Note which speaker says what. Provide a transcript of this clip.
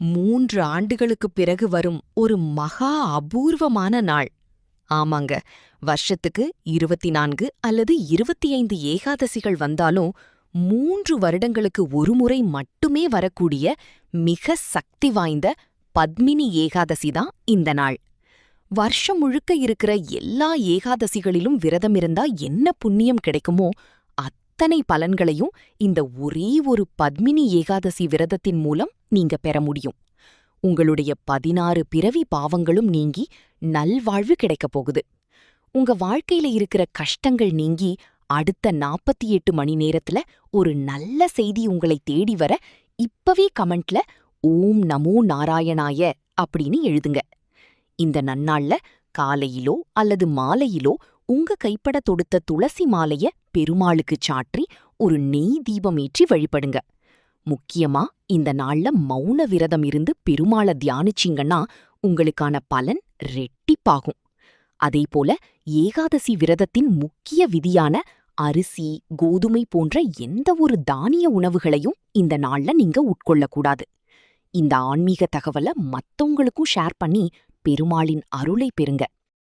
Speaker 1: 3 ஆண்டுகளுக்குப் பிறகு வரும் ஒரு மகா அபூர்வமான நாள். ஆமாங்க, வருஷத்துக்கு 24 அல்லது 25 ஏகாதசிகள் வந்தாலும் 3 வருடங்களுக்கு ஒருமுறை மட்டுமே வரக்கூடிய மிக சக்தி வாய்ந்த பத்மினி ஏகாதசி தான் இந்த நாள். வருஷம் முழுக்க இருக்கிற எல்லா ஏகாதசிகளிலும் விரதமிருந்தா என்ன புண்ணியம் கிடைக்குமோ அத்தனை பலன்களையும் இந்த ஒரே ஒரு பத்மினி ஏகாதசி விரதத்தின் மூலம் நீங்க பெற முடியும். உங்களுடைய 16 பிறவி பாவங்களும் நீங்கி நல்வாழ்வு கிடைக்கப் போகுது. உங்க வாழ்க்கையில இருக்கிற கஷ்டங்கள் நீங்கி அடுத்த 48 மணி நேரத்துல ஒரு நல்ல செய்தி உங்களை தேடி வர இப்பவே கமெண்ட்ல ஓம் நமோ நாராயணாய அப்படின்னு எழுதுங்க. இந்த நன்னாள்ல காலையிலோ அல்லது மாலையிலோ உங்க கைப்பட தொடுத்த துளசி மாலைய பெருமாளுக்குச் சாற்றி ஒரு நெய் தீபமேற்றி வழிபடுங்க. முக்கியமா இந்த நாள்ல மௌன விரதம் இருந்து பெருமாள தியானிச்சிங்கன்னா உங்களுக்கான பலன் ரெட்டிப்பாகும். அதேபோல ஏகாதசி விரதத்தின் முக்கிய விதியான அரிசி, கோதுமை போன்ற எந்த ஒரு தானிய உணவுகளையும் இந்த நாள்ல நீங்க உட்கொள்ளக்கூடாது. இந்த ஆன்மீக தகவலை மத்தவங்களுக்கும் ஷேர் பண்ணி பெருமாளின் அருளை பெறுங்க.